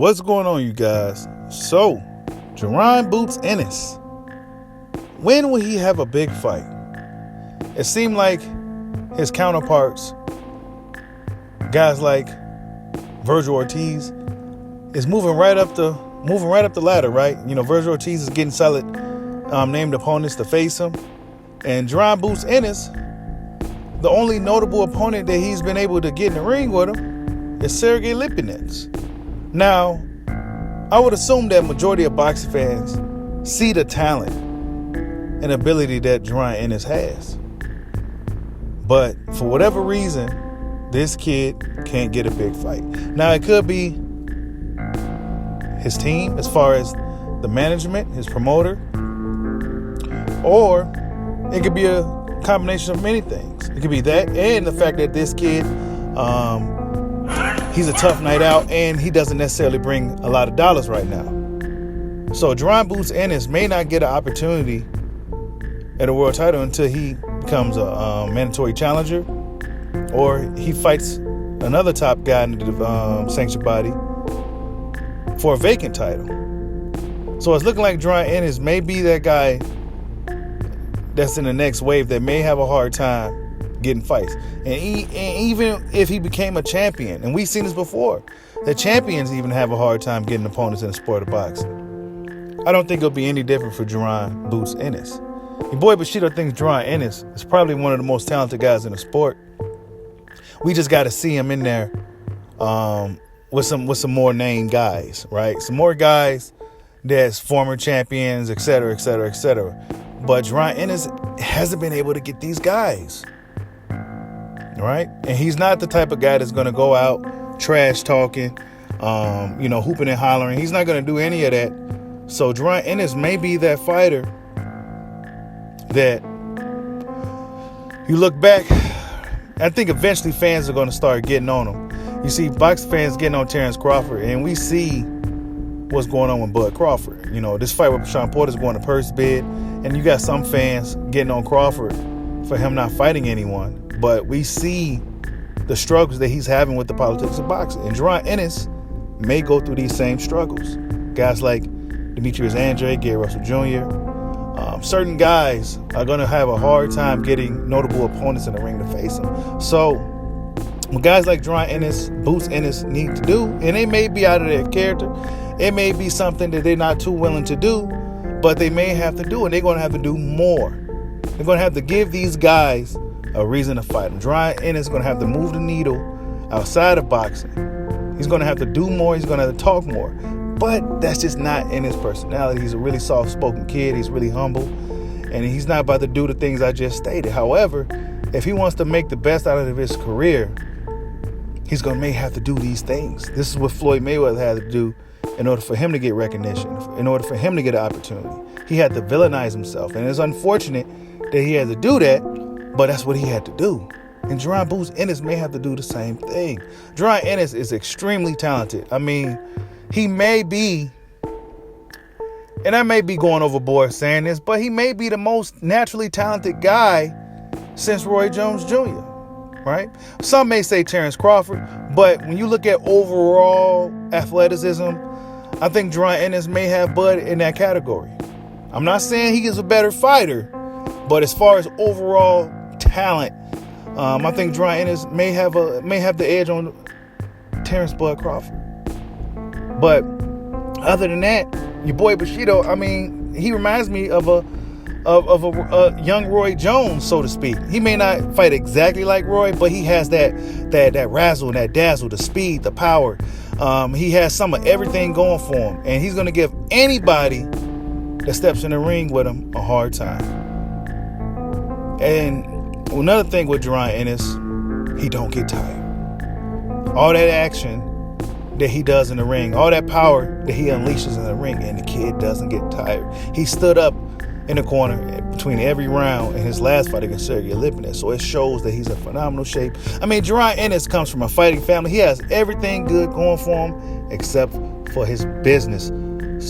What's going on, you guys? So, Jaron boots Ennis. When will he have a big fight? It seemed like his counterparts, guys like Virgil Ortiz, is moving right up the ladder, right? You know, Virgil Ortiz is getting solid named opponents to face him, and Jaron boots Ennis. The only notable opponent that he's been able to get in the ring with him is Sergey Lipinets. Now, I would assume that majority of boxing fans see the talent and ability that Jaron Ennis has. But for whatever reason, this kid can't get a big fight. Now, it could be his team, as far as the management, his promoter, or it could be a combination of many things. It could be that and the fact that this kid, he's a tough night out and he doesn't necessarily bring a lot of dollars right now. So Jaron boots Ennis may not get an opportunity at a world title until he becomes a mandatory challenger, or he fights another top guy in the sanctioned body for a vacant title. So it's looking like Jaron Ennis may be that guy that's in the next wave that may have a hard time getting fights. And even if he became a champion, and we've seen this before, the champions even have a hard time getting opponents in the sport of boxing. I don't think it'll be any different for Jaron boots Ennis. Your boy Bushido thinks Jaron Ennis is probably one of the most talented guys in the sport. We just got to see him in there with some more named guys, right? Some more guys that's former champions, et cetera, et cetera, et cetera. But Jaron Ennis hasn't been able to get these guys, right? And he's not the type of guy that's going to go out trash talking, hooping and hollering. He's not going to do any of that. So Jaron Ennis may be that fighter that you look back, I think eventually fans are going to start getting on him. You see boxing fans getting on Terrence Crawford, and we see what's going on with Bud Crawford. You know, this fight with Sean Porter is going to purse bid, and you got some fans getting on Crawford for him not fighting anyone. But we see the struggles that he's having with the politics of boxing. And Jaron Ennis may go through these same struggles. Guys like Demetrius Andre, Gary Russell Jr., certain guys are going to have a hard time getting notable opponents in the ring to face them. So what guys like Jaron Ennis, boots Ennis need to do, and they may be out of their character, it may be something that they're not too willing to do, but they may have to do, and they're going to have to do more. They're going to have to give these guys a reason to fight them. Jaron Ennis is going to have to move the needle outside of boxing. He's going to have to do more. He's going to have to talk more. But that's just not in his personality. He's a really soft-spoken kid. He's really humble. And he's not about to do the things I just stated. However, if he wants to make the best out of his career, he's going to may have to do these things. This is what Floyd Mayweather had to do in order for him to get recognition, in order for him to get an opportunity. He had to villainize himself. And it's unfortunate that he had to do that, but that's what he had to do. And Jaron boots Ennis may have to do the same thing. Jaron Ennis is extremely talented. I mean, he may be, and I may be going overboard saying this, but he may be the most naturally talented guy since Roy Jones Jr., right? Some may say Terrence Crawford, but when you look at overall athleticism, I think Jaron Ennis may have Bud in that category. I'm not saying he is a better fighter, but as far as overall talent, I think Jaron Ennis may have the edge on Terrence Bud Crawford. But other than that, your boy Bushido, I mean, he reminds me of a young Roy Jones, so to speak. He may not fight exactly like Roy, but he has that razzle, that dazzle, the speed, the power. He has some of everything going for him, and he's going to give anybody that steps in the ring with him a hard time. And another thing with Jaron Ennis, he don't get tired. All that action that he does in the ring, all that power that he unleashes in the ring, and the kid doesn't get tired. He stood up in the corner between every round in his last fight against Sergey Lipinets, so it shows that he's in phenomenal shape. I mean, Jaron Ennis comes from a fighting family. He has everything good going for him except for his business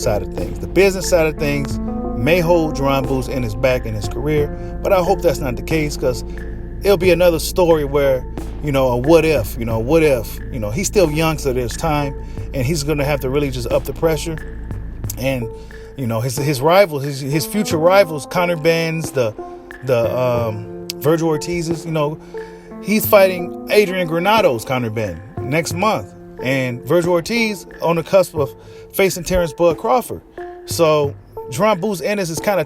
side of things. The business side of things may hold Jaron boots Ennis back in his career, but I hope that's not the case, because it'll be another story where, a what if, he's still young, so there's time, and he's going to have to really just up the pressure. And, his rivals, his future rivals, Conor Benns, the Virgil Ortiz's, he's fighting Adrian Granado's Conor Benn next month. And Virgil Ortiz on the cusp of facing Terrence Bud Crawford. So Jaron Boots Ennis is kind of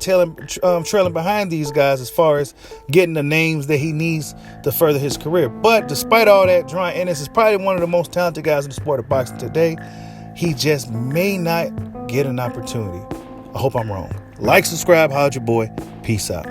trailing behind these guys as far as getting the names that he needs to further his career. But despite all that, Jaron Ennis is probably one of the most talented guys in the sport of boxing today. He just may not get an opportunity. I hope I'm wrong. Like, subscribe, holla at your boy. Peace out.